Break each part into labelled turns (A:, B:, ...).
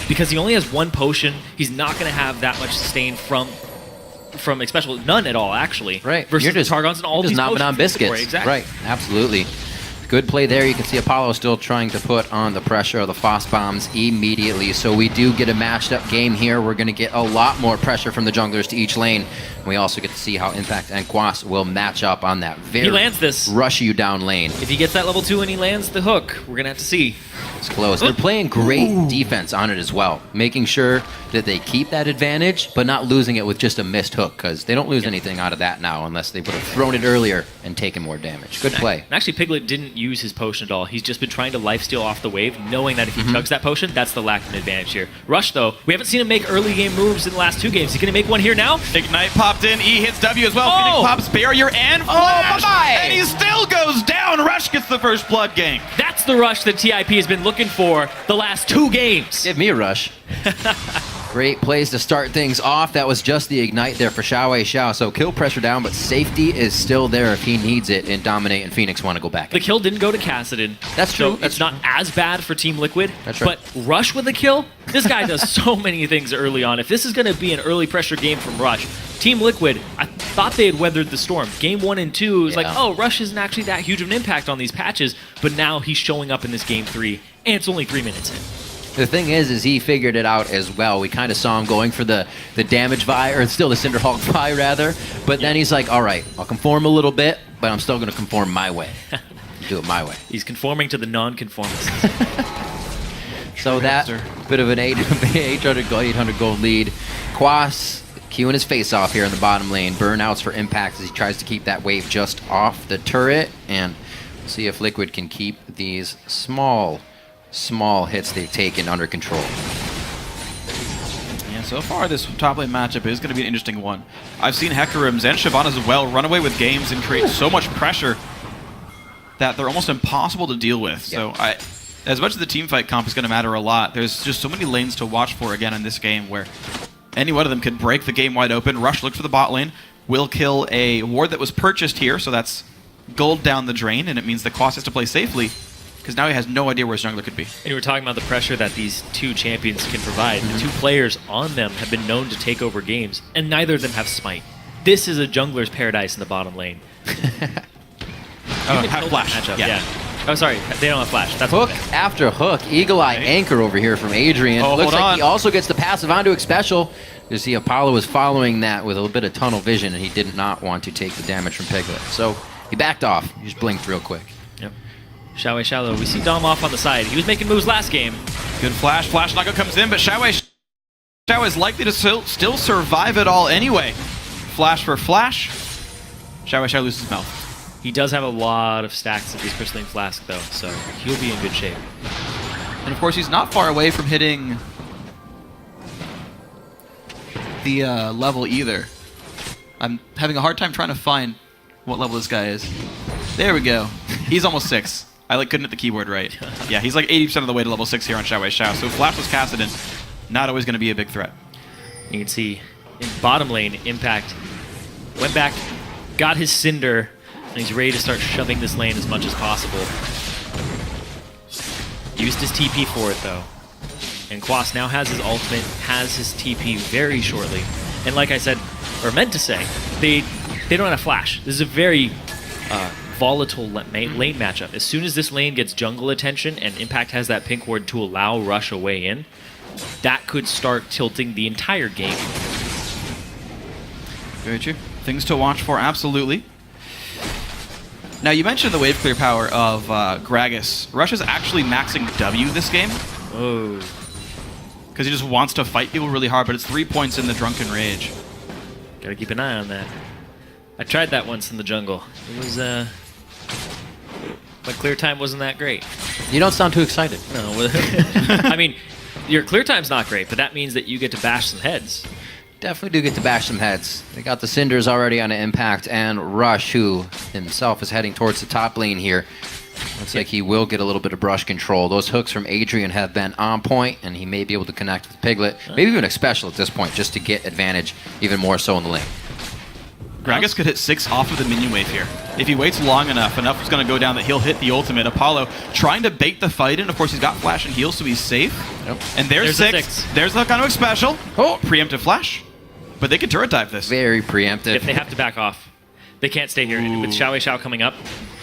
A: because he only has one potion. He's not going to have that much sustain from especially none at all, actually.
B: Right.
A: Versus
B: You're
A: Targons and all these
B: nomming on biscuits.
A: Exactly.
B: Right. Absolutely. Good play there. You can see Apollo still trying to put on the pressure of the Frost Bombs immediately. So we do get a matched up game here. We're going to get a lot more pressure from the junglers to each lane. And we also get to see how Impact and Quas will match up on that very
A: he lands this.
B: rush you down lane.
A: If he gets that level 2 and he lands the hook, we're going to have to see.
B: It's close. They're playing great defense on it as well, making sure that they keep that advantage, but not losing it with just a missed hook, because they don't lose anything out of that now unless they would have thrown it earlier and taken more damage. Good play.
A: And actually, Piglet didn't use his potion at all. He's just been trying to lifesteal off the wave, knowing that if he chugs that potion, that's the lack of an advantage here. Rush, though, we haven't seen him make early game moves in the last 2 games. He's going to make one here now.
C: Ignite popped in. E hits W as well.
A: Oh!
C: Phoenix pops barrier and flash.
B: bye-bye.
C: And he still goes down. Rush gets the first blood gain.
A: That's the rush that TIP has been looking for the last 2 games.
B: Give me a rush. Great plays to start things off. That was just the ignite there for Xiao. So kill pressure down, but safety is still there if he needs it, and Dominate and Phoenix want to go back.
A: The kill didn't go to Kassadin.
B: That's true.
A: So it's not as bad for Team Liquid.
B: That's right.
A: But Rush with a kill, this guy does so many things early on. If this is going to be an early pressure game from Rush, Team Liquid, I thought they had weathered the storm. Game 1 and 2, it was like, oh, Rush isn't actually that huge of an impact on these patches, but now he's showing up in this game 3, and it's only 3 minutes in.
B: The thing is he figured it out as well. We kind of saw him going for the damage Vi, or still the Cinderhawk Vi rather, but then he's like, all right, I'll conform a little bit, but I'm still going to conform my way. Do it my way.
A: He's conforming to the non-conformists.
B: So that bit of an 800 gold lead. Quas queuing his face off here in the bottom lane. Burnouts for Impact as he tries to keep that wave just off the turret, and see if Liquid can keep these small hits they've taken under control.
C: Yeah, so far this top lane matchup is going to be an interesting one. I've seen Hecarims and Shyvana as well run away with games and create so much pressure that they're almost impossible to deal with.
B: Yeah.
C: So as much as the team fight comp is going to matter a lot, there's just so many lanes to watch for again in this game where any one of them could break the game wide open. Rush looks for the bot lane, will kill a ward that was purchased here, so that's gold down the drain, and it means the Quas has to play safely, because now he has no idea where his jungler could be.
A: And you were talking about the pressure that these 2 champions can provide. The 2 players on them have been known to take over games, and neither of them have smite. This is a jungler's paradise in the bottom lane.
C: Have flash.
A: Matchup.
C: Yeah.
A: Oh, sorry, they don't have flash. That's
B: Hook
A: okay.
B: after hook. Eagle Eye anchor over here from Adrian.
C: Oh,
B: Looks
C: hold
B: like
C: on.
B: he also gets the passive onto Special. You see Apollo was following that with a little bit of tunnel vision, and he did not want to take the damage from Piglet. So he backed off. He just blinked real quick.
A: Yep. Shallow. We see Dom off on the side. He was making moves last game.
C: Good flash. Flash Knockout comes in, but Xiao is likely to still survive it all anyway. Flash for Flash. Xiao loses his mouth.
A: He does have a lot of stacks of his Crystalline Flask, though, so he'll be in good shape.
C: And of course, he's not far away from hitting the level either. I'm having a hard time trying to find what level this guy is. There we go. He's almost 6. I couldn't hit the keyboard right. Yeah, he's like 80% of the way to level 6 here on Xiao. So Flashless Kassadin, not always going to be a big threat.
A: You can see in bottom lane, Impact went back, got his Cinder, and he's ready to start shoving this lane as much as possible. Used his TP for it, though. And Quas now has his ultimate, has his TP very shortly. And like I said, or meant to say, they don't have flash. This is a very volatile lane matchup. As soon as this lane gets jungle attention and Impact has that pink ward to allow Rush away in, that could start tilting the entire game.
C: Very true. Things to watch for, absolutely. Now, you mentioned the wave clear power of Gragas. Rush is actually maxing W this game.
A: Oh.
C: Because he just wants to fight people really hard, but it's 3 points in the Drunken Rage.
A: Gotta keep an eye on that. I tried that once in the jungle. It was, my clear time wasn't that great.
B: You don't sound too excited.
A: No. I mean, your clear time's not great, but that means that you get to bash some heads.
B: Definitely do get to bash some heads. They got the Cinders already on an Impact, and Rush, who himself is heading towards the top lane here. Looks like he will get a little bit of brush control. Those hooks from Adrian have been on point, and he may be able to connect with Piglet. Maybe even a special at this point, just to get advantage even more so in the lane.
C: Gragas could hit 6 off of the minion wave here. If he waits long enough is going to go down that he'll hit the ultimate. Apollo trying to bait the fight in. Of course, he's got flash and heal, so he's safe.
B: Yep.
C: And there's
A: the
C: 6. There's the Hook special.
B: Oh.
C: Preemptive flash. But they can turret dive this.
B: Very preemptive.
A: If they have to back off, they can't stay here. With Xiao coming up,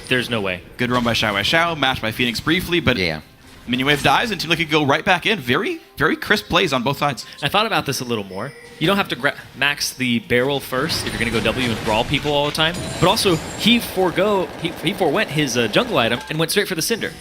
A: there's no way.
C: Good run by Xiao, matched by Phoenix briefly, but
B: Yeah.
C: minion wave dies and Team Liquid go right back in. Very, very crisp plays on both sides.
A: I thought about this a little more. You don't have to max the barrel first if you're going to go W and brawl people all the time. But also, he forewent his jungle item and went straight for the Cinder.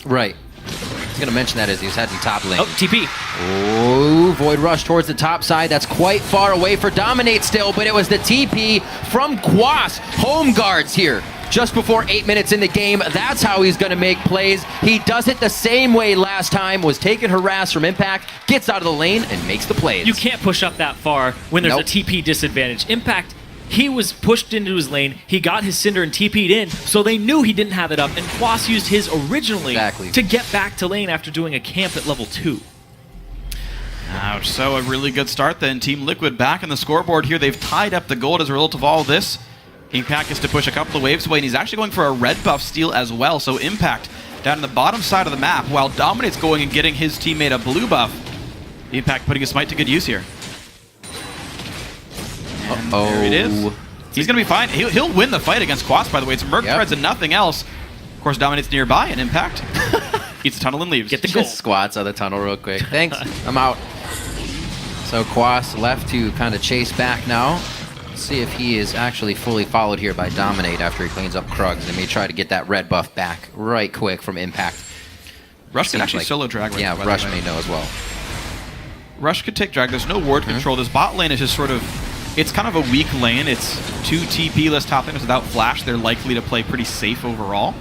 B: Right. I was going to mention that as he was heading top lane.
A: Oh, TP.
B: Oh, Void Rush towards the top side. That's quite far away for Dominate still, but it was the TP from Quas. Home guards here. Just before 8 minutes in the game, that's how he's going to make plays. He does it the same way last time, was taken harassed from Impact, gets out of the lane, and makes the plays.
A: You can't push up that far when there's
B: Nope.
A: a TP disadvantage. Impact, he was pushed into his lane, he got his Cinder and TP'd in, so they knew he didn't have it up, and Quas used his originally
B: Exactly.
A: to get back to lane after doing a camp at level 2.
C: Ouch. So a really good start then. Team Liquid back on the scoreboard here. They've tied up the gold as a result of all this. Impact gets to push a couple of waves away, and he's actually going for a red buff steal as well. So Impact down in the bottom side of the map, while Dominate's going and getting his teammate a blue buff. Impact putting his smite to good use here. And there it is. He's going to be fine. He'll win the fight against Quas, by the way. It's Merc Threads and nothing else. Of course, Dominate's nearby, and Impact eats a tunnel and leaves.
A: Get the gold.
B: Just squats on the tunnel real quick. Thanks. I'm out. So Quas left to kind of chase back now. See if he is actually fully followed here by Dominate after he cleans up Krugs. They may try to get that red buff back right quick from Impact.
C: Rush can
B: Seems
C: actually
B: like-
C: solo drag right
B: Yeah,
C: now, by the
B: Rush
C: way.
B: may know as well.
C: Rush could take drag. There's no ward control. This bot lane is just sort of... It's kind of a weak lane. It's 2 TP-less top laners without flash. They're likely to play pretty safe overall.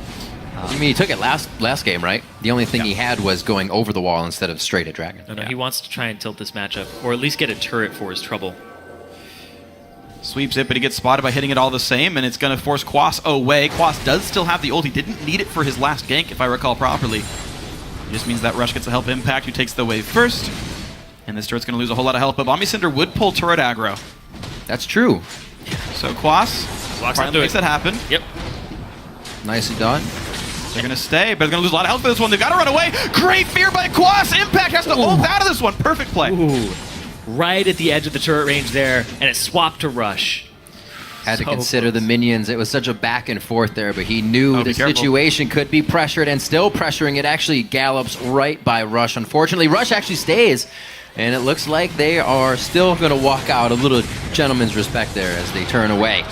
B: I mean, he took it last game, right? The only thing he had was going over the wall instead of straight at Dragon.
A: No, he wants to try and tilt this matchup, or at least get a turret for his trouble.
C: Sweeps it, but he gets spotted by hitting it all the same, and it's going to force Quas away. Quas does still have the ult. He didn't need it for his last gank, if I recall properly. It just means that Rush gets to help Impact, who takes the wave first. And this turret's going to lose a whole lot of health, but Bombi Cinder would pull turret aggro.
B: That's true.
C: So Quas finally makes that happen.
A: Yep.
B: Nicely done.
C: They're going to stay, but they're going to lose a lot of health for this one. They've got to run away. Great fear by Quas. Impact has to ult out of this one. Perfect play.
A: Ooh. Right at the edge of the turret range there, and it swapped to Rush.
B: Had to
A: So
B: consider the
A: close.
B: minions. It was such a back and forth there, but he knew
C: Oh,
B: the
C: be careful.
B: situation could be pressured, and still pressuring it actually gallops right by Rush. Unfortunately, Rush actually stays, and it looks like they are still going to walk out. A little gentleman's respect there as they turn away.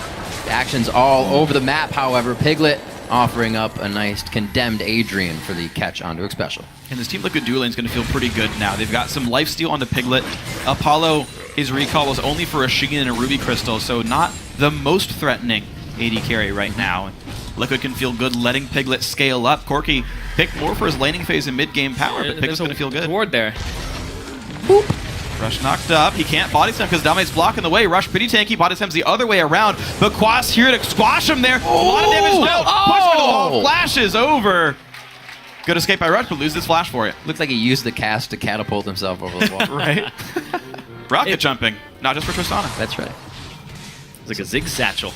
B: The action's all over the map, however. Piglet offering up a nice condemned Adrian for the catch onto a special.
C: And this Team Liquid duo lane is going to feel pretty good now. They've got some lifesteal on the Piglet. Apollo, his recall was only for a Shigin and a Ruby Crystal, so not the most threatening AD carry right now. Liquid can feel good letting Piglet scale up. Corki picked more for his laning phase and mid-game power, but Piglet's going to feel good.
A: Ward there.
C: Rush knocked up. He can't body slam because Dominate's blocking the way. Rush pretty tanky. Body slams the other way around, but Quas here to squash him there. A lot of damage now. Push for the wall. Flashes over. Good escape by Rush, but loses flash for it.
B: Looks like he used the cast to catapult himself over the wall.
C: Right? Rocket jumping. Not just for Tristana.
B: That's right.
A: It's like a zig satchel.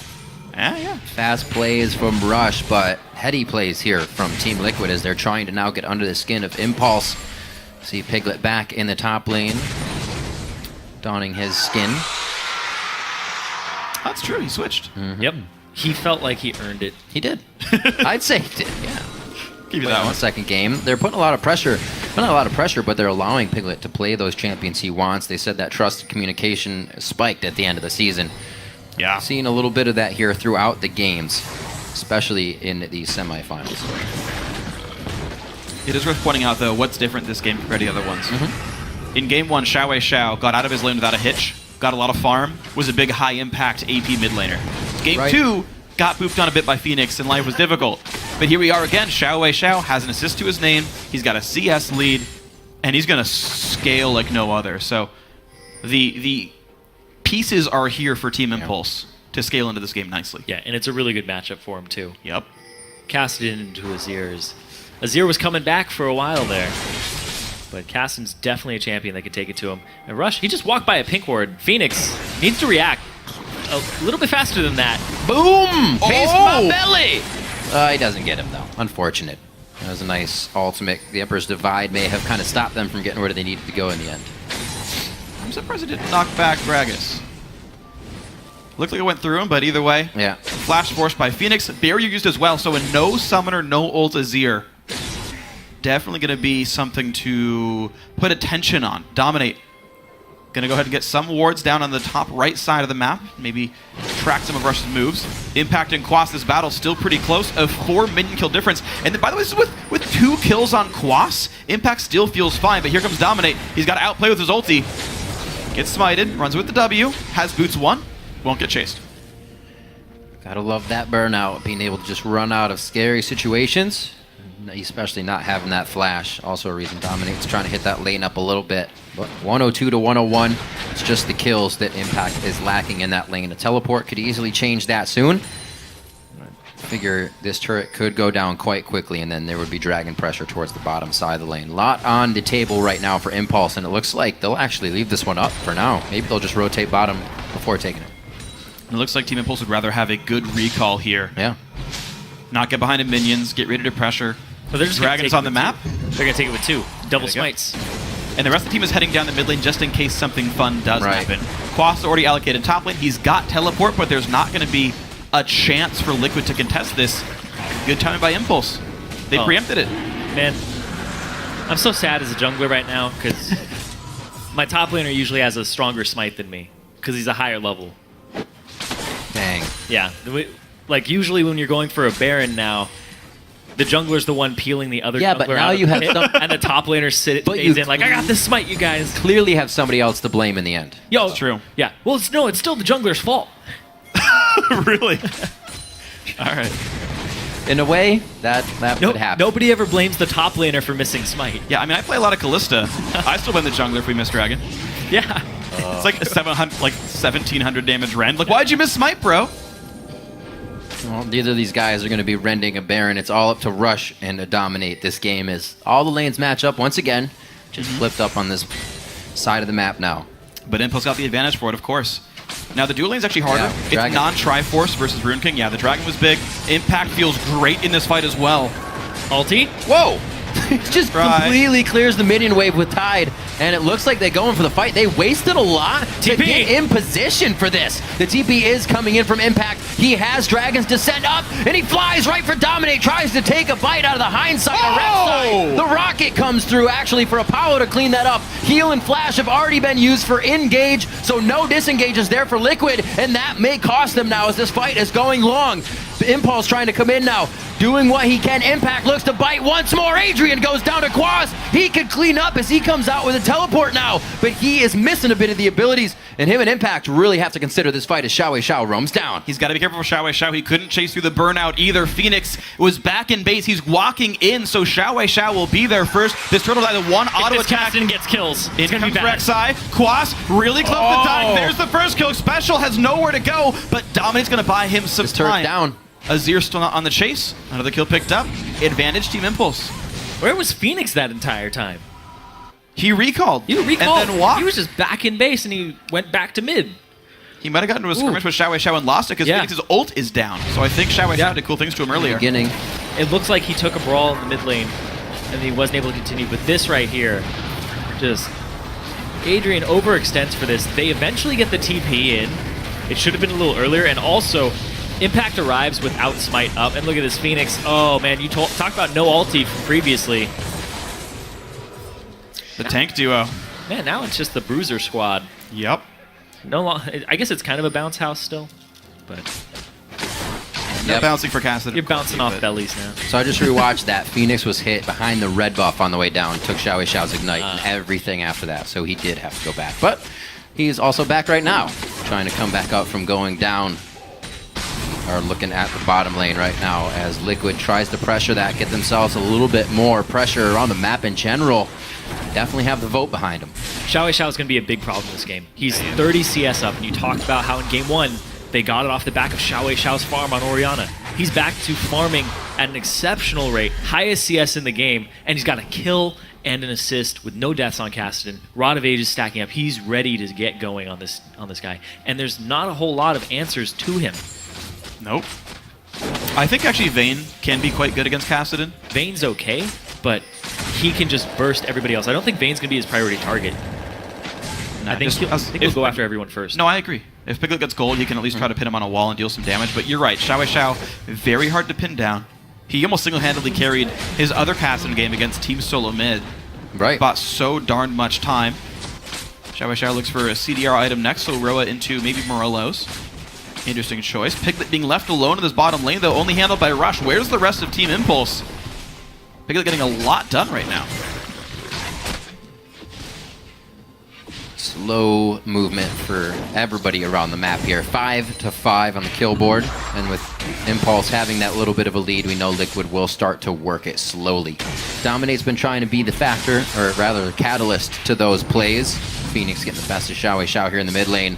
C: Yeah.
B: Fast plays from Rush, but heady plays here from Team Liquid as they're trying to now get under the skin of Impulse. See Piglet back in the top lane, donning his skin.
C: That's true. He switched.
A: Yep. He felt like he earned it.
B: He did. I'd say he did, yeah.
C: Give you
B: Playing
C: that
B: on
C: one.
B: the second game. They're putting a lot of pressure. Well, not a lot of pressure, but they're allowing Piglet to play those champions he wants. They said that trusted communication spiked at the end of the season.
C: Yeah.
B: Seeing a little bit of that here throughout the games, especially in the semifinals.
C: It is worth pointing out, though, what's different this game compared to the other ones. In game one, Xiao got out of his lane without a hitch, got a lot of farm, was a big high-impact AP mid laner. Game
B: Right.
C: two, got boofed on a bit by Phoenix, and life was difficult. But here we are again. Xiao has an assist to his name, he's got a CS lead, and he's going to scale like no other. So the pieces are here for Team Impulse to scale into this game nicely.
A: Yeah, and it's a really good matchup for him, too.
C: Yep.
A: Cast it into Azir's. Azir was coming back for a while there. But Cassim's definitely a champion that could take it to him. And Rush, he just walked by a pink ward. Phoenix needs to react. a little bit faster than that.
B: Boom! Face
C: Oh!
B: my belly! He doesn't get him, though. Unfortunate. That was a nice ultimate. The Emperor's Divide may have kind of stopped them from getting where they needed to go in the end.
C: I'm surprised it didn't knock back Gragas. Looked like it went through him, but either way.
B: Yeah.
C: Flash force by Phoenix. Barrier used as well, so a no summoner, no ult Azir. Definitely going to be something to put attention on. Dominate. Going to go ahead and get some wards down on the top right side of the map. Maybe track some of Rush's moves. Impact and Quas, this battle still pretty close. A 4 minion kill difference. And by the way, this is with 2 kills on Quas. Impact still feels fine, but here comes Dominate. He's got to outplay with his ulti. Gets smited, runs with the W, has boots 1, won't get chased.
B: Gotta love that burnout, being able to just run out of scary situations, especially not having that flash. Also a reason Dominate's trying to hit that lane up a little bit. But 102 to 101, it's just the kills that Impact is lacking in that lane. A teleport could easily change that soon. Figure this turret could go down quite quickly, and then there would be dragon pressure towards the bottom side of the lane. A lot on the table right now for Impulse, and it looks like they'll actually leave this one up for now. Maybe they'll just rotate bottom before taking it.
C: It looks like Team Impulse would rather have a good recall here.
B: Yeah.
C: Not get behind the minions, get rid of pressure.
A: But they're just
C: Dragons on the map.
A: They're going to take it with 2. Double
C: There you go.
A: smites.
C: And the rest of the team is heading down the mid lane just in case something fun does
B: Right.
C: happen. Quas already allocated top lane. He's got teleport, but there's not going to be a chance for Liquid to contest this. Good timing by Impulse. They preempted it.
A: Man, I'm so sad as a jungler right now because my top laner usually has a stronger smite than me because he's a higher level.
B: Dang.
A: Yeah, like usually when you're going for a Baron now, the jungler's the one peeling the other
B: Yeah,
A: jungler
B: but now
A: out of
B: you
A: the
B: have
A: pit,
B: some-
A: and the top laner stays in like, I got this smite, you guys.
B: Clearly have somebody else to blame in the end.
A: Yo,
C: That's true.
A: Yeah, well, it's still the jungler's fault.
C: Really? All right.
B: In a way, that would happen.
A: Nobody ever blames the top laner for missing smite.
C: Yeah, I mean, I play a lot of Callista. I still blame the jungler if we miss Dragon.
A: Yeah.
C: It's like a 1700 damage rend. Like, why'd you miss Smite, bro?
B: Well, neither of these guys are going to be rending a Baron. It's all up to Rush and to dominate this game as all the lanes match up once again. Just flipped up on this side of the map now.
C: But Impulse got the advantage for it, of course. Now, the dual lane's actually harder.
B: Yeah,
C: It's
B: Dragon.
C: non-Triforce versus Rune King. Yeah, the Dragon was big. Impact feels great in this fight as well.
A: Ulti?
B: Whoa! It just
C: Right.
B: completely clears the minion wave with Tide, and it looks like they're going for the fight. They wasted a lot to
A: TP.
B: get in position for this. The TP is coming in from Impact. He has Dragon's Descent up, and he flies right for Dominate, tries to take a bite out of the hindsight, the left side. The rocket comes through, actually, for Apollo to clean that up. Heal and Flash have already been used for engage, so no disengage is there for Liquid, and that may cost them now as this fight is going long. Impulse trying to come in now, doing what he can. Impact looks to bite once more. Adrian goes down to Quas. He could clean up as he comes out with a teleport now, but he is missing a bit of the abilities, and him and Impact really have to consider this fight as Xiao roams down.
C: He's got to be careful with Xiao. He couldn't chase through the burnout either. Phoenix was back in base. He's walking in, so Xiao will be there first. This turtle died one auto
A: If this
C: attack.
A: Caston gets kills,
C: In
A: it's going to be
C: comes
A: bad.
C: Rek'Sai. Quas really close to dying. There's the first kill. Special has nowhere to go, but Dominate's going to buy him some
B: This turret
C: time.
B: down.
C: Azir still not on the chase. Another kill picked up. Advantage Team Impulse.
A: Where was Phoenix that entire time?
C: He recalled.
A: You recalled.
C: And then walked.
A: He was just back in base and he went back to mid.
C: He might have gotten into a skirmish with Xiao and lost it because
A: Yeah.
C: Phoenix's ult is down. So I think Xiao did cool things to him earlier.
B: Beginning.
A: It looks like he took a brawl in the mid lane and he wasn't able to continue. But this right here, just Adrian overextends for this. They eventually get the TP in. It should have been a little earlier, and also Impact arrives without smite up. And look at this Phoenix. Oh man, you talk about no ulti from previously.
C: The tank duo.
A: Man, now it's just the Bruiser squad.
C: Yep.
A: I guess it's kind of a bounce house still, but
C: No
B: Yep.
C: bouncing for Cassidy.
A: you're bouncing off bellies now.
B: So I just rewatched that. Phoenix was hit behind the red buff on the way down, took Xiao's Ignite and everything after that, so he did have to go back. But he's also back right now, trying to come back up from going down, or looking at the bottom lane right now as Liquid tries to pressure that, get themselves a little bit more pressure around the map in general. Definitely have the vote behind him.
A: Xiao is going to be a big problem in this game. He's 30 CS up, and you talked about how in game 1, they got it off the back of Xiao's farm on Orianna. He's back to farming at an exceptional rate, highest CS in the game, and he's got to kill and an assist with no deaths on Cassidy. Rod of Age is stacking up. He's ready to get going on this guy. And there's not a whole lot of answers to him.
C: Nope. I think actually Vayne can be quite good against Cassidy.
A: Vayne's okay, but he can just burst everybody else. I don't think Vayne's going to be his priority target.
C: Nah,
A: I think he'll go after everyone first.
C: No, I agree. If Piglet gets gold, you can at least try to pin him on a wall and deal some damage. But you're right, Xiao, very hard to pin down. He almost single-handedly carried his other Cassidy game against Team Solo Mid.
B: Right.
C: Bought so darn much time. Xiao looks for a CDR item next, so Roa into maybe Morelos. Interesting choice. Piglet being left alone in this bottom lane, though, only handled by Rush. Where's the rest of Team Impulse? Piglet getting a lot done right now.
B: Slow movement for everybody around the map here. 5-5 on the kill board. And with Impulse having that little bit of a lead, we know Liquid will start to work it slowly. Dominate's been trying to be the factor, or rather the catalyst to those plays. Phoenix getting the best of Xiao here in the mid lane.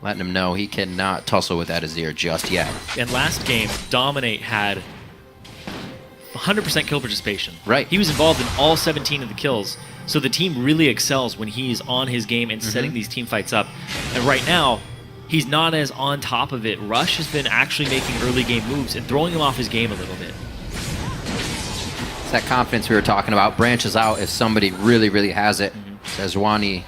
B: Letting him know he cannot tussle with that Azir just yet.
A: And last game, Dominate had 100% kill participation.
B: Right.
A: He was involved in all 17 of the kills. So the team really excels when he's on his game and setting these team fights up. And right now, he's not as on top of it. Rush has been actually making early game moves and throwing him off his game a little bit.
B: It's that confidence we were talking about. Branches out if somebody really has it. Sejuani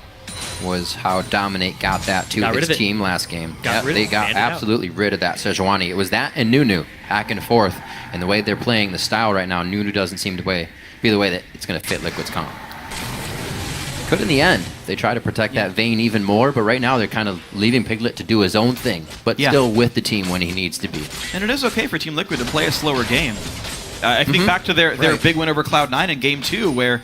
B: was how Dominate got that to his team last game. They got absolutely rid of that Sejuani. It was that and Nunu back and forth. And the way they're playing the style right now, Nunu doesn't seem to be the way that it's going to fit Liquid's comp. Could in the end. They try to protect that Vayne even more, but right now they're kind of leaving Piglet to do his own thing, but still with the team when he needs to be.
C: And it is okay for Team Liquid to play a slower game. I think back to their big win over Cloud9 in Game 2, where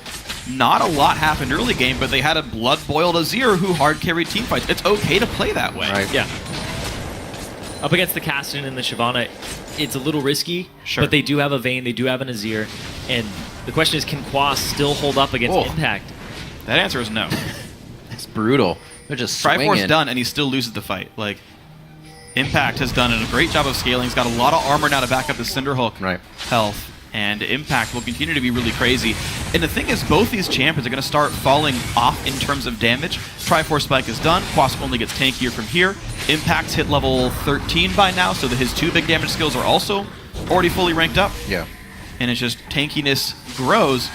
C: not a lot happened early game, but they had a blood-boiled Azir who hard-carried teamfights. It's okay to play that way.
B: Right.
A: Yeah. Up against the Cassidy and the Shyvana, it's a little risky,
C: Sure.
A: but they do have a Vayne, they do have an Azir, and the question is, can Quas still hold up against Impact?
C: That answer is no.
B: It's brutal. They're just swinging.
C: Triforce done, and he still loses the fight. Like, Impact has done a great job of scaling. He's got a lot of armor now to back up his Cinderhook health. And Impact will continue to be really crazy. And the thing is, both these champions are going to start falling off in terms of damage. Triforce Spike is done. Quas only gets tankier from here. Impact's hit level 13 by now, so that his 2 big damage skills are also already fully ranked up.
B: Yeah.
C: And it's just tankiness grows,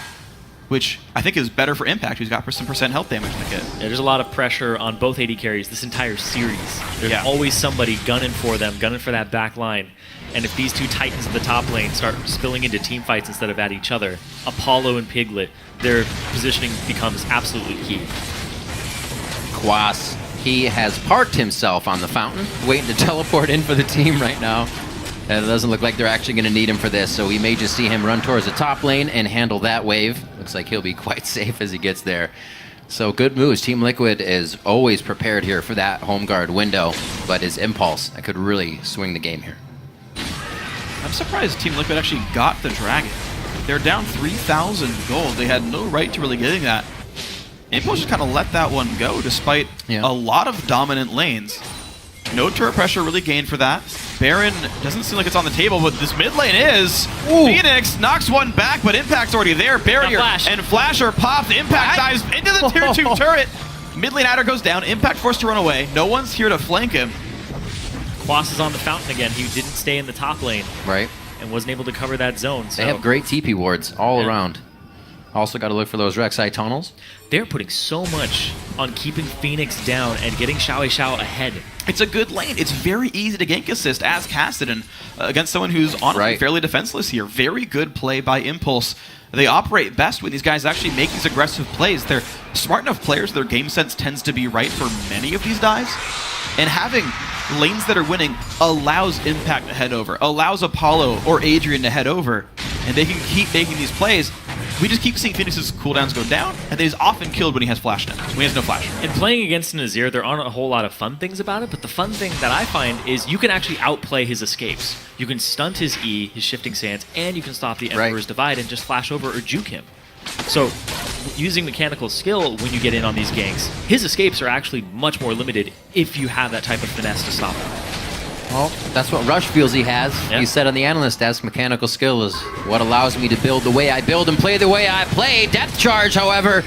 C: which I think is better for Impact, who's got some percent health damage in the kit.
A: Yeah, there's a lot of pressure on both AD carries this entire series. There's always somebody gunning for them, gunning for that back line. And if these two titans at the top lane start spilling into team fights instead of at each other, Apollo and Piglet, their positioning becomes absolutely key.
B: Quas, he has parked himself on the fountain, waiting to teleport in for the team right now. And it doesn't look like they're actually going to need him for this, so we may just see him run towards the top lane and handle that wave. Looks like he'll be quite safe as he gets there. So good moves. Team Liquid is always prepared here for that home guard window, but his Impulse, that could really swing the game here.
C: I'm surprised Team Liquid actually got the Dragon. They're down 3,000 gold. They had no right to really getting that. Impulse just kind of let that one go, despite a lot of dominant lanes. No turret pressure really gained for that. Baron doesn't seem like it's on the table, but this mid lane is. Ooh. Phoenix knocks one back, but Impact's already there. Barrier and Flasher popped. Impact dives into the tier 2 turret. Mid lane adder goes down. Impact forced to run away. No one's here to flank him.
A: Quas is on the fountain again. He didn't stay in the top lane.
B: Right.
A: And wasn't able to cover that zone. So.
B: They have great TP wards all around. Also got to look for those Rek'Sai tunnels.
A: They're putting so much on keeping Phoenix down and getting Xiao ahead.
C: It's a good lane. It's very easy to gank assist as Cassidy against someone who's honestly fairly defenseless here. Very good play by Impulse. They operate best when these guys actually make these aggressive plays. They're smart enough players. Their game sense tends to be right for many of these dives. And having lanes that are winning allows Impact to head over, allows Apollo or Adrian to head over, and they can keep making these plays. We just keep seeing Phoenix's cooldowns go down, and he's often killed when he has flash down, when he has no flash.
A: And playing against an Azir, there aren't a whole lot of fun things about it, but the fun thing that I find is you can actually outplay his escapes. You can stunt his E, his shifting sands, and you can stop the Emperor's Divide and just flash over or juke him. So, using mechanical skill when you get in on these ganks, his escapes are actually much more limited if you have that type of finesse to stop him.
B: Well, that's what Rush feels he has.
A: Yeah.
B: He said on the analyst desk, mechanical skill is what allows me to build the way I build and play the way I play. Depth charge, however,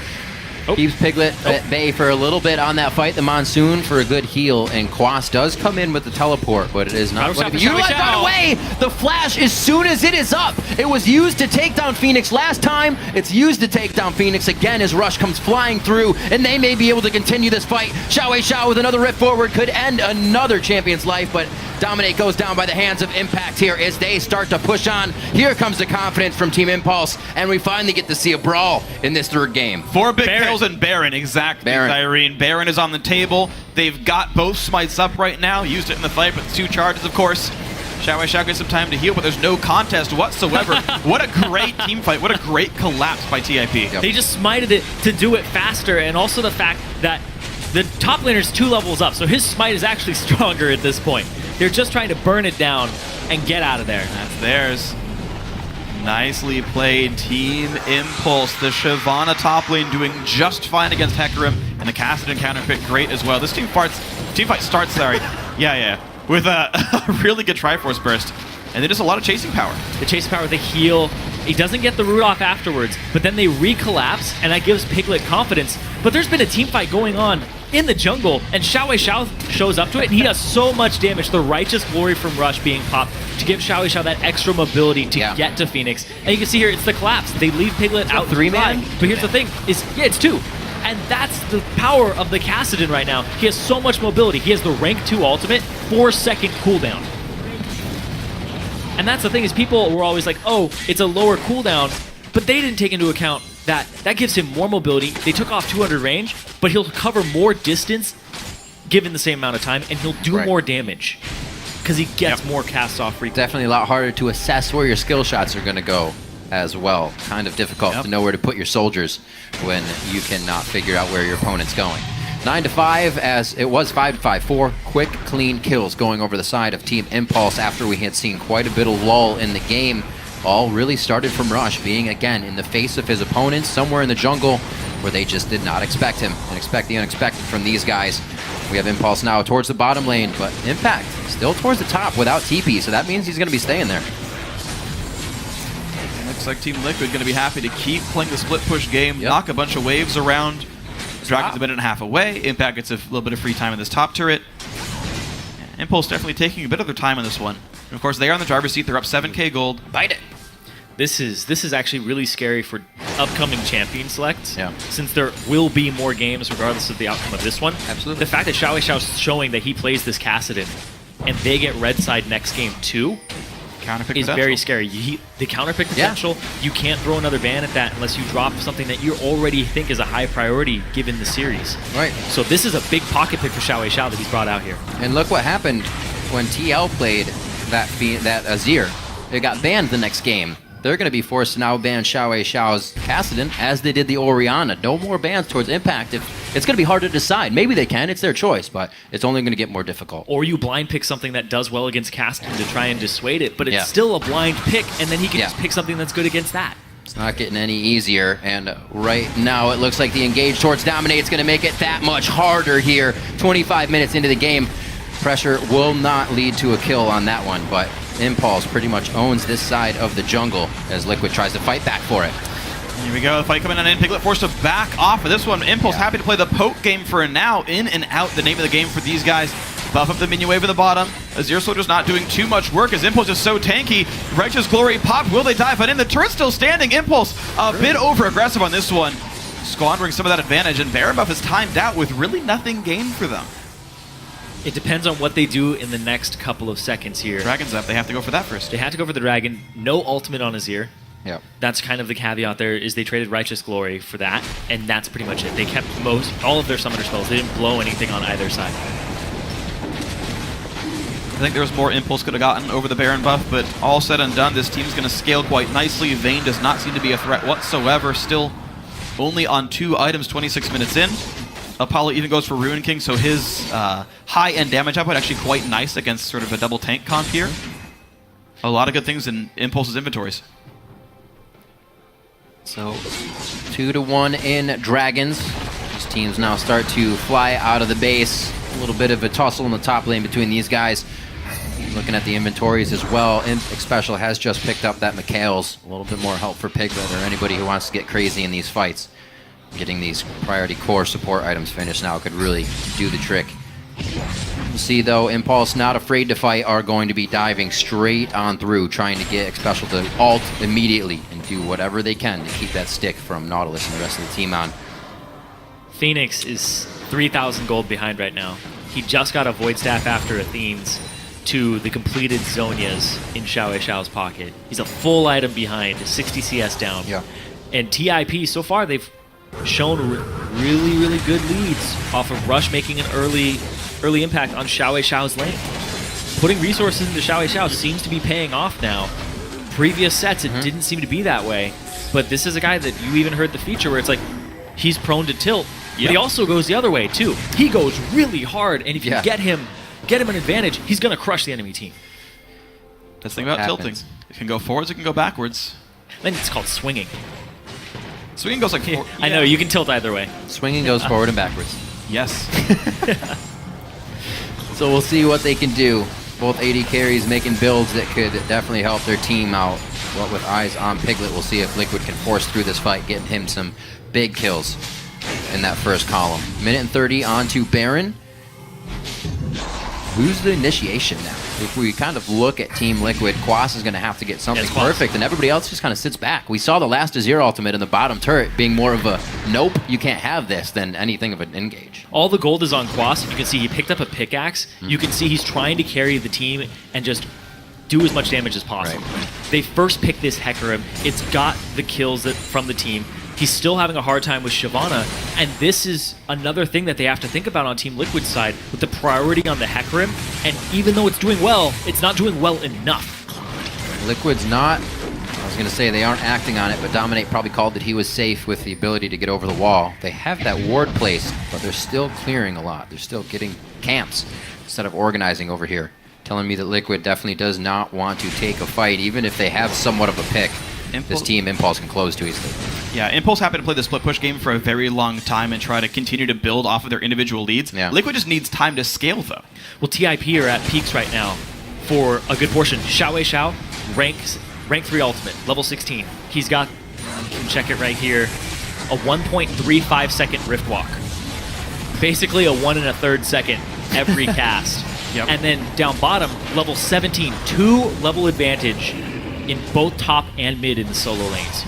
B: keeps Piglet at bay for a little bit on that fight. The Monsoon for a good heal, and Quas does come in with the teleport, but it is not going to be utilized right away. The flash, as soon as it is up, it was used to take down Phoenix last time. It's used to take down Phoenix again as Rush comes flying through, and they may be able to continue this fight. Xiao with another rift forward could end another champion's life, but Dominate goes down by the hands of Impact here as they start to push on. Here comes the confidence from Team Impulse, and we finally get to see a brawl in this third game.
C: 4 big kills and Baron, exactly,
B: Baron.
C: Irene. Baron is on the table. They've got both smites up right now. Used it in the fight, but 2 charges, of course. Xiao gets some time to heal, but there's no contest whatsoever. What a great team fight. What a great collapse by TIP.
B: Yep.
A: They just smited it to do it faster, and also the fact that the top laner's 2 levels up, so his smite is actually stronger at this point. They're just trying to burn it down and get out of there.
C: That's theirs. Nicely played, Team Impulse. The Shyvana top lane doing just fine against Hecarim, and the Kassadin counter pick great as well. This team fight starts, with a really good Triforce burst, and then just a lot of chasing power.
A: The chase power, the heal. He doesn't get the root off afterwards, but then they recollapse, and that gives Piglet confidence. But there's been a team fight going on in the jungle, and Xiao shows up to it, and he does so much damage. The Righteous Glory from Rush being popped to give Xiao that extra mobility to get to Phoenix. And you can see here, it's the collapse. They leave Piglet out
B: 3-man?
A: But here's the thing, it's 2. And that's the power of the Kassadin right now. He has so much mobility. He has the rank 2 ultimate, 4-second cooldown. And that's the thing, is people were always like, oh, it's a lower cooldown, but they didn't take into account that gives him more mobility. They took off 200 range, but he'll cover more distance given the same amount of time, and he'll do more damage because he gets more cast off frequency.
B: Definitely a lot harder to assess where your skill shots are going to go as well. Kind of difficult to know where to put your soldiers when you cannot figure out where your opponent's going. 9-5, as it was 5-5. 4 quick, clean kills going over the side of Team Impulse after we had seen quite a bit of lull in the game. All really started from Rush being, again, in the face of his opponents somewhere in the jungle where they just did not expect him and expect the unexpected from these guys. We have Impulse now towards the bottom lane, but Impact still towards the top without TP, so that means he's going to be staying there.
C: Looks like Team Liquid going to be happy to keep playing the split push game, knock a bunch of waves around. Dragon's a minute and a half away. Impact gets a little bit of free time in this top turret. Impulse definitely taking a bit of their time on this one. And of course, they are in the driver's seat. They're up 7k gold.
B: Bite it!
A: This is actually really scary for upcoming champion selects.
B: Yeah.
A: Since there will be more games regardless of the outcome of this one.
B: Absolutely.
A: The fact that Xiao's showing that he plays this Kassadin and they get red side next game too
C: Counterpick
A: is
C: potential.
A: very scary. The counterpick potential, you can't throw another ban at that unless you drop something that you already think is a high priority given the series.
B: Right.
A: So this is a big pocket pick for Xiao that he's brought out here.
B: And look what happened when TL played that Azir. It got banned the next game. They're going to be forced to now ban Xiao's Kassadin as they did the Orianna. No more bans towards Impact. It's going to be hard to decide. Maybe they can. It's their choice, but it's only going to get more difficult.
A: Or you blind pick something that does well against Kassadin to try and dissuade it, but it's still a blind pick, and then he can just pick something that's good against that.
B: It's not getting any easier, and right now it looks like the engage towards Dominate is going to make it that much harder here. 25 minutes into the game. Pressure will not lead to a kill on that one, but Impulse pretty much owns this side of the jungle as Liquid tries to fight back for it.
C: Here we go, the fight coming on in. Piglet forced to back off of this one. Impulse happy to play the poke game for now. In and out, the name of the game for these guys. Buff up the minion wave at the bottom. Azir Soldier's not doing too much work as Impulse is so tanky. Righteous Glory popped. Will they dive in? The turret's still standing. Impulse a bit over aggressive on this one, squandering some of that advantage, and Baron buff is timed out with really nothing gained for them.
A: It depends on what they do in the next couple of seconds here.
C: Dragon's up. They have to go for that first.
A: They have to go for the dragon. No ultimate on Azir.
B: Yep.
A: That's kind of the caveat there, is they traded Righteous Glory for that, and that's pretty much it. They kept all of their summoner spells. They didn't blow anything on either side.
C: I think there was more Impulse could have gotten over the Baron buff, but all said and done, this team's going to scale quite nicely. Vayne does not seem to be a threat whatsoever. Still only on 2 items 26 minutes in. Apollo even goes for Ruin King, so his high-end damage output actually quite nice against sort of a double tank comp here. A lot of good things in Impulse's inventories.
B: So 2-1 in Dragons. These teams now start to fly out of the base. A little bit of a tussle in the top lane between these guys. Looking at the inventories as well, Imp Special has just picked up that Mikhail's. A little bit more help for Piglet or anybody who wants to get crazy in these fights. Getting these priority core support items finished now could really do the trick. We'll see though, Impulse not afraid to fight are going to be diving straight on through, trying to get Special to ult immediately and do whatever they can to keep that stick from Nautilus and the rest of the team on.
A: Phoenix is 3,000 gold behind right now. He just got a Void Staff after Athene's to the completed Zonias in Xiao Xiao's pocket. He's a full item behind, 60 CS down.
B: Yeah.
A: And TIP, so far, they've shown really, really good leads off of Rush making an early impact on Xiao Xiao's lane. Putting resources into Xiao Xiao seems to be paying off now. Previous sets, it didn't seem to be that way. But this is a guy that you even heard the feature where it's like, he's prone to tilt. But he also goes the other way, too. He goes really hard, and if you get him an advantage, he's going to crush the enemy team.
C: That's the thing about tilting. It can go forwards, it can go backwards.
A: Then it's called swinging.
C: Swinging goes like forward.
A: I know, you can tilt either way.
B: Swinging goes forward and backwards.
C: Yes.
B: So we'll see what they can do. Both AD carries making builds that could definitely help their team out. But with eyes on Piglet, we'll see if Liquid can force through this fight, getting him some big kills in that first column. Minute and 30 on to Baron. Who's the initiation now? If we kind of look at Team Liquid, Quas is going to have to get something perfect, and everybody else just kind of sits back. We saw the last Azir ultimate in the bottom turret being more of a nope, you can't have this, than anything of an engage.
A: All the gold is on Quas. You can see he picked up a pickaxe. You can see he's trying to carry the team and just do as much damage as possible.
B: Right.
A: They first picked this Hecarim. It's got the kills from the team. He's still having a hard time with Shyvana, and this is another thing that they have to think about on Team Liquid's side with the priority on the Hecarim, and even though it's doing well, it's not doing well enough.
B: Liquid's not, I was going to say they aren't acting on it, but Dominate probably called that he was safe with the ability to get over the wall. They have that ward placed, but they're still clearing a lot. They're still getting camps instead of organizing over here. Telling me that Liquid definitely does not want to take a fight, even if they have somewhat of a pick. This team, Impulse, can close too easily.
C: Yeah, Impulse happened to play the split push game for a very long time and try to continue to build off of their individual leads.
B: Yeah.
C: Liquid just needs time to scale, though.
A: Well, TIP are at peaks right now for a good portion. Xiao Xiao, rank 3 ultimate, level 16. He's got, you can check it right here, a 1.35 second Rift Walk. Basically a 1 1/3 second every cast.
C: Yep.
A: And then down bottom, level 17, 2 level advantage in both top and mid in the solo lanes.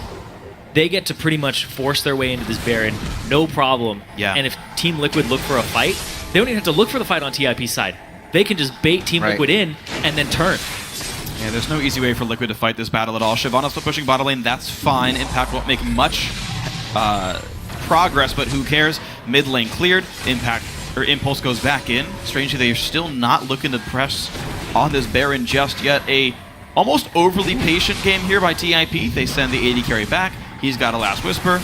A: They get to pretty much force their way into this Baron, no problem.
C: Yeah.
A: And if Team Liquid look for a fight, they don't even have to look for the fight on TIP's side. They can just bait Team Liquid in and then turn.
C: Yeah, there's no easy way for Liquid to fight this battle at all. Shyvana's still pushing bottom lane, that's fine. Impact won't make much progress, but who cares? Mid lane cleared, Impulse goes back in. Strangely, they're still not looking to press on this Baron just yet. A almost overly patient game here by TIP. They send the AD carry back. He's got a Last Whisper.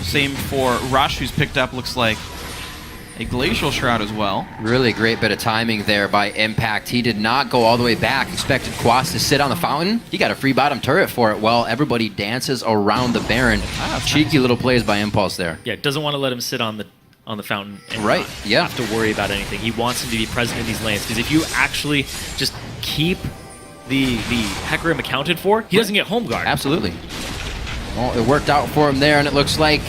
C: Same for Rush, who's picked up, looks like, a Glacial Shroud as well.
B: Really great bit of timing there by Impact. He did not go all the way back. Expected Quas to sit on the fountain. He got a free bottom turret for it while everybody dances around the Baron. Cheeky little plays by Impulse there.
A: Yeah, doesn't want to let him sit on the fountain and
B: Right, yeah.
A: have to worry about anything. He wants him to be present in these lanes, because if you actually just keep the Hecarim accounted for, he doesn't get home guard.
B: Absolutely. Well, it worked out for him there, and it looks like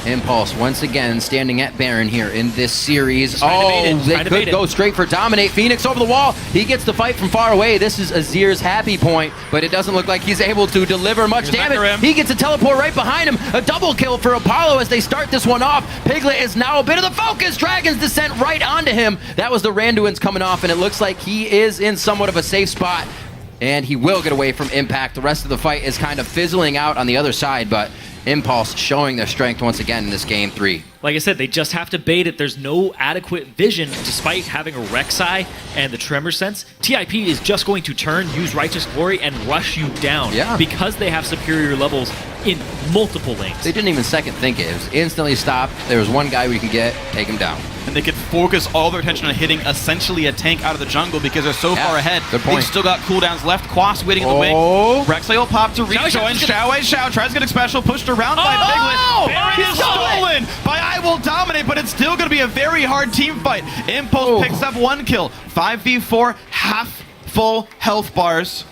B: Impulse once again standing at Baron here in this series. They could go straight for Dominate. Phoenix over the wall. He gets the fight from far away. This is Azir's happy point, but it doesn't look like he's able to deliver much damage. He gets a teleport right behind him. A double kill for Apollo as they start this one off. Piglet is now a bit of the focus. Dragon's Descent right onto him. That was the Randuin's coming off, and it looks like he is in somewhat of a safe spot, and he will get away from Impact. The rest of the fight is kind of fizzling out on the other side, but Impulse showing their strength once again in this game 3.
A: Like I said, they just have to bait it. There's no adequate vision despite having a Rek'Sai and the Tremor Sense. TIP is just going to turn, use Righteous Glory, and rush you down because they have superior levels in multiple lanes.
B: They didn't even second think it. It was instantly stopped. There was one guy we could get, take him down.
C: And they could focus all their attention on hitting essentially a tank out of the jungle because they're so far ahead.
B: Good point.
C: They've still got cooldowns left. Quas waiting in the wing. Rek'Sai will pop to rejoin. Xiao tries to get a special, pushed around by Piglet. Baron is stolen by I Will Dominate, but it's still going to be a very hard team fight. Impulse picks up 1 kill. 5v4, half full health bars.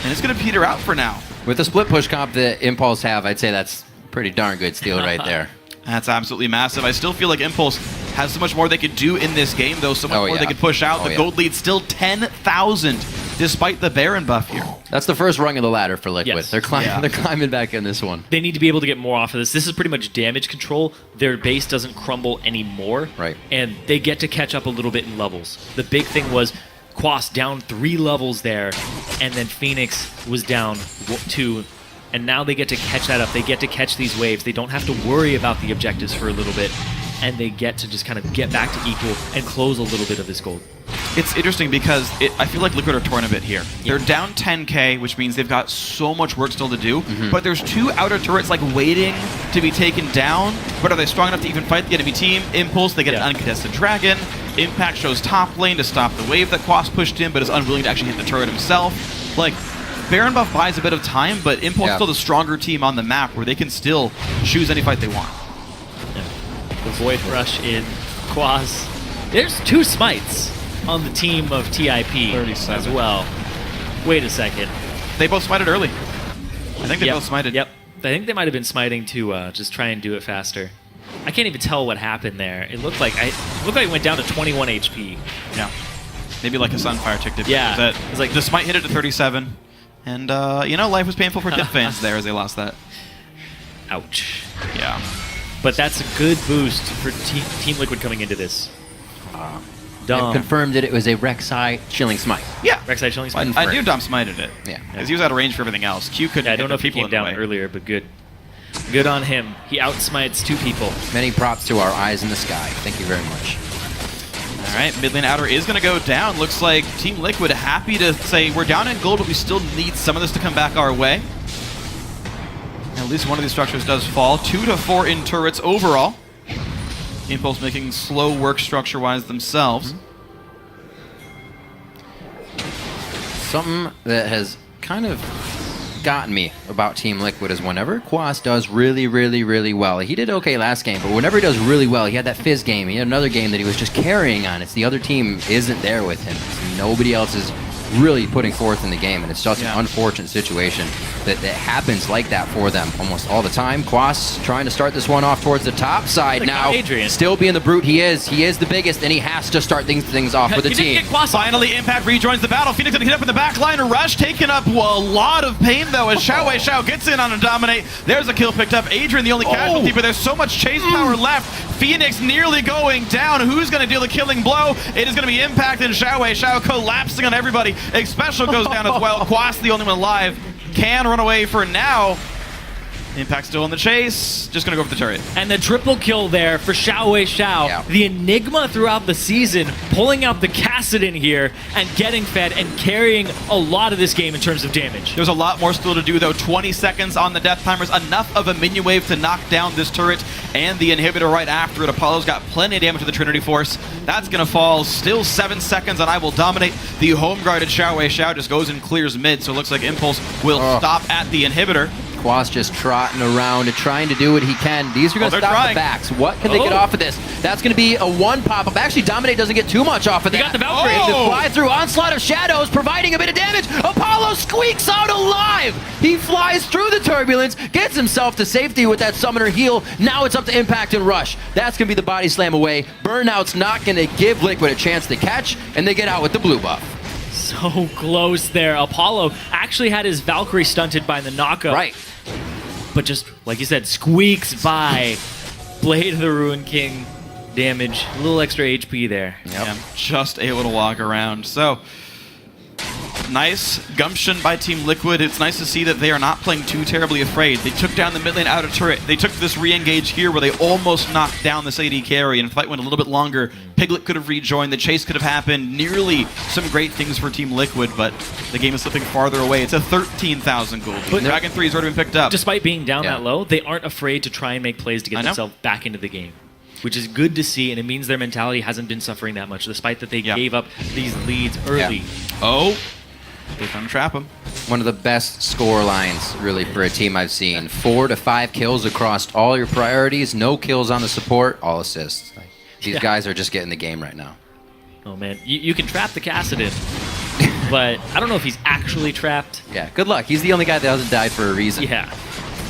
C: And it's going to peter out for now.
B: With the split push comp that Impulse have, I'd say that's pretty darn good steal right there.
C: That's absolutely massive. I still feel like Impulse has so much more they could do in this game, though. So much more they could push out. The gold lead's still 10,000 despite the Baron buff here.
B: That's the first rung of the ladder for Liquid.
A: Yes.
B: They're climbing back in this one.
A: They need to be able to get more off of this. This is pretty much damage control. Their base doesn't crumble anymore.
B: Right.
A: And they get to catch up a little bit in levels. The big thing was Quas down 3 levels there, and then Phoenix was down 2. And now they get to catch that up. They get to catch these waves. They don't have to worry about the objectives for a little bit. And they get to just kind of get back to equal and close a little bit of this gold.
C: It's interesting because I feel like Liquid are torn a bit here. They're down 10k, which means they've got so much work still to do. But there's 2 outer turrets like waiting to be taken down. But are they strong enough to even fight the enemy team? Impulse, they get an uncontested dragon. Impact shows top lane to stop the wave that Quas pushed in, but is unwilling to actually hit the turret himself. Like, Baron buff buys a bit of time, but Impulse is still the stronger team on the map where they can still choose any fight they want.
A: The Void Rush in Quas. There's 2 smites on the team of TIP
C: 37
A: as well. Wait a second.
C: They both smited early. I think they both smited.
A: Yep. I think they might have been smiting to just try and do it faster. I can't even tell what happened there. It looked like it went down to 21 HP.
C: Yeah. Maybe like a Sunfire tick did.
A: Yeah.
C: It was like the smite hit it to 37. And, you know, life was painful for Tip fans there as they lost that.
A: Ouch.
C: Yeah.
A: But that's a good boost for Team Liquid coming into this.
B: It confirmed that it was a Rek'Sai Chilling Smite.
C: Yeah.
A: Rek'Sai Chilling Smite.
C: I knew Dom smited it.
B: Yeah.
C: Because he was out of range for everything else. Q couldn't
A: I don't know if he
C: people
A: came
C: in the
A: down
C: way.
A: earlier, but good. Good on him. He outsmites 2 people.
B: Many props to our eyes in the sky. Thank you very much.
C: All right, mid lane outer is going to go down. Looks like Team Liquid happy to say we're down in gold, but we still need some of this to come back our way. At least one of these structures does fall. 2 to 4 in turrets overall. Impulse making slow work structure-wise themselves.
B: Something that has kind of gotten me about Team Liquid is whenever Quas does really, really, really well. He did okay last game, but whenever he does really well, he had that Fizz game. He had another game that he was just carrying on. It's the other team isn't there with him. Nobody else is really putting forth in the game, and it's such an unfortunate situation that happens like that for them almost all the time. Quas trying to start this one off towards the top side now.
A: Adrian.
B: Still being the brute he is. He is the biggest, and he has to start things off for the team.
C: Finally, Impact rejoins the battle. Phoenix gonna hit up in the back line. Rush taking up a lot of pain, though, as Xiao gets in on a dominate. There's a kill picked up. Adrian, the only casualty, but there's so much chase power left. Phoenix nearly going down. Who's going to deal the killing blow? It is going to be Impact and Xiao collapsing on everybody. Special goes down as well. Quas, the only one alive, can run away for now. Impact still in the chase. Just going to go for the turret.
A: And the triple kill there for Xiao.
B: Yeah.
A: The enigma throughout the season, pulling out the Kassadin here and getting fed and carrying a lot of this game in terms of damage.
C: There's a lot more still to do, though. 20 seconds on the death timers. Enough of a minion wave to knock down this turret and the inhibitor right after it. Apollo's got plenty of damage to the Trinity Force. That's going to fall. Still 7 seconds, and I will dominate. The home guarded Xiao just goes and clears mid, so it looks like Impulse will stop at the inhibitor.
B: Quas just trotting around and trying to do what he can. These are going to stop the backs. What can they get off of this? That's going to be a 1 pop-up. Actually, Dominate doesn't get too much off of that.
A: He got the Valkyrie.
B: To fly through Onslaught of Shadows, providing a bit of damage. Apollo squeaks out alive. He flies through the turbulence, gets himself to safety with that Summoner heal. Now it's up to Impact and Rush. That's going to be the body slam away. Burnout's not going to give Liquid a chance to catch, and they get out with the blue buff.
A: So close there. Apollo actually had his Valkyrie stunted by the knockup.
B: Right.
A: But just, like you said, squeaks by. Blade of the Ruin King damage. A little extra HP there.
B: Yep.
C: Yeah, just able to walk around. So, nice gumption by Team Liquid. It's nice to see that they are not playing too terribly afraid. They took down the mid lane outer turret. They took this re-engage here where they almost knocked down this AD carry, and if the fight went a little bit longer, Piglet could have rejoined, the chase could have happened. Nearly some great things for Team Liquid, but the game is slipping farther away. It's a 13,000 gold. But Dragon 3 has already been picked up.
A: Despite being down that low, they aren't afraid to try and make plays to get
C: I know.
A: themselves back into the game. which is good to see, and it means their mentality hasn't been suffering that much, despite that they gave up these leads early.
B: Yeah.
C: Oh, they're trying to trap him.
B: One of the best score lines, really, for a team I've seen. 4 to 5 kills across all your priorities. No kills on the support, all assists. Like, these guys are just getting the game right now.
A: Oh, man. You can trap the Kassadin, but I don't know if he's actually trapped.
B: Yeah, good luck. He's the only guy that hasn't died for a reason.
A: Yeah.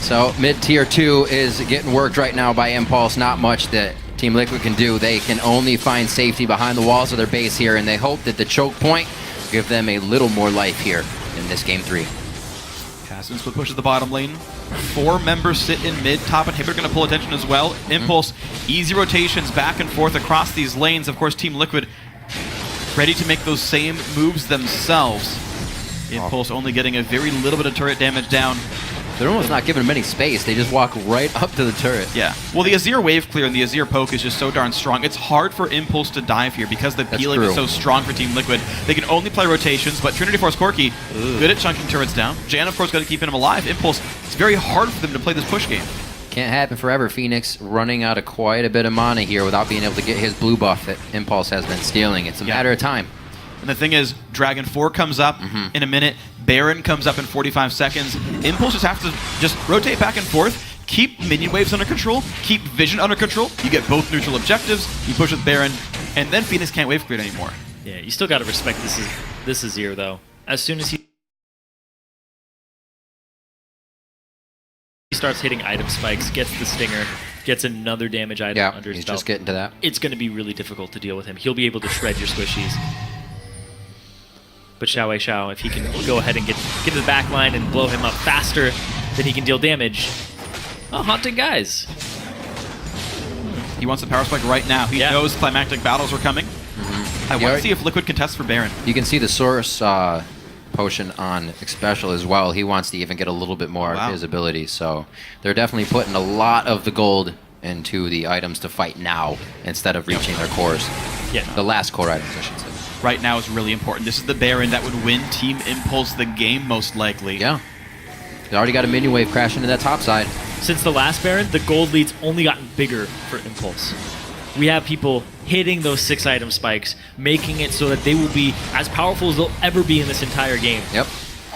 B: So mid-tier 2 is getting worked right now by Impulse. Not much that Team Liquid can do. They can only find safety behind the walls of their base here, and they hope that the choke point will give them a little more life here in this game 3.
C: Kassadin split pushes the bottom lane. 4 members sit in mid. Top inhibitor going to pull attention as well. Impulse, easy rotations back and forth across these lanes. Of course, Team Liquid ready to make those same moves themselves. Impulse only getting a very little bit of turret damage down.
B: They're almost not giving them any space. They just walk right up to the turret.
C: Yeah. Well, the Azir wave clear and the Azir poke is just so darn strong. It's hard for Impulse to dive here because the peeling is so strong for Team Liquid. They can only play rotations, but Trinity Force Corki, good at chunking turrets down. Jan, of course, got to keep him alive. Impulse, it's very hard for them to play this push game.
B: Can't happen forever. Phoenix running out of quite a bit of mana here without being able to get his blue buff that Impulse has been stealing. It's a matter of time.
C: And the thing is, Dragon 4 comes up in a minute. Baron comes up in 45 seconds. Impulse just have to just rotate back and forth, keep minion waves under control, keep vision under control. You get both neutral objectives. You push with Baron, and then Phoenix can't wave clear anymore.
A: Yeah, you still got to respect this Azir, though. As soon as he starts hitting item spikes, gets the stinger, gets another damage item under his
B: he's
A: belt,
B: just getting to that.
A: it's going to be really difficult to deal with him. He'll be able to shred your squishies. But Xiao, if he can go ahead and get to the back line and blow him up faster than he can deal damage. Oh, haunting guys.
C: He wants the power spike right now. He knows climactic battles are coming. I want to see if Liquid contests for Baron.
B: You can see the source potion on Special as well. He wants to even get a little bit more of his ability. So they're definitely putting a lot of the gold into the items to fight now instead of reaching their cores.
A: Yeah.
B: The last core items, I should say.
C: Right now is really important. This is the Baron that would win Team Impulse the game most likely.
B: Yeah. They already got a minion wave crashing into that top side.
A: Since the last Baron, the gold lead's only gotten bigger for Impulse. We have people hitting those 6 item spikes, making it so that they will be as powerful as they'll ever be in this entire game.
B: Yep.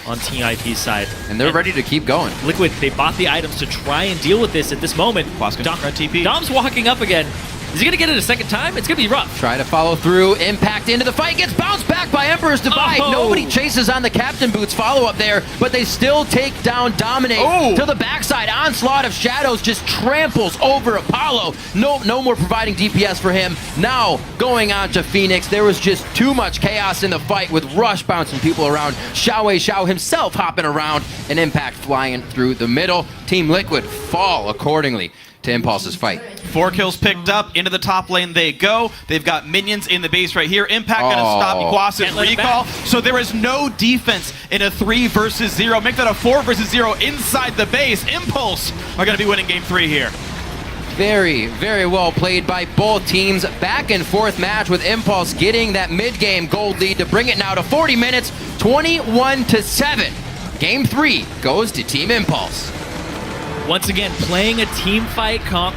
A: On TIP's side.
B: And they're ready to keep going.
A: Liquid, they bought the items to try and deal with this at this moment. Dom's walking up again. Is he going to get it a second time? It's going to be rough.
B: Try to follow through. Impact into the fight. Gets bounced back by Emperor's Divide.
A: Oh.
B: Nobody chases on the Captain Boots follow-up there, but they still take down Dominate to the backside. Onslaught of Shadows just tramples over Apollo. No more providing DPS for him. Now going on to Phoenix. There was just too much chaos in the fight with Rush bouncing people around. Xiao himself hopping around. And Impact flying through the middle. Team Liquid fall accordingly to Impulse's fight.
C: 4 kills picked up. Into the top lane they go. They've got minions in the base right here. Impact going to stop Iguasa's recall. So there is no defense in a 3 versus 0. Make that a 4 versus 0 inside the base. Impulse are going to be winning game 3 here.
B: Very, very well played by both teams. Back and forth match with Impulse getting that mid-game gold lead to bring it now to 40 minutes, 21-7. Game 3 goes to Team Impulse.
A: Once again, playing a team fight comp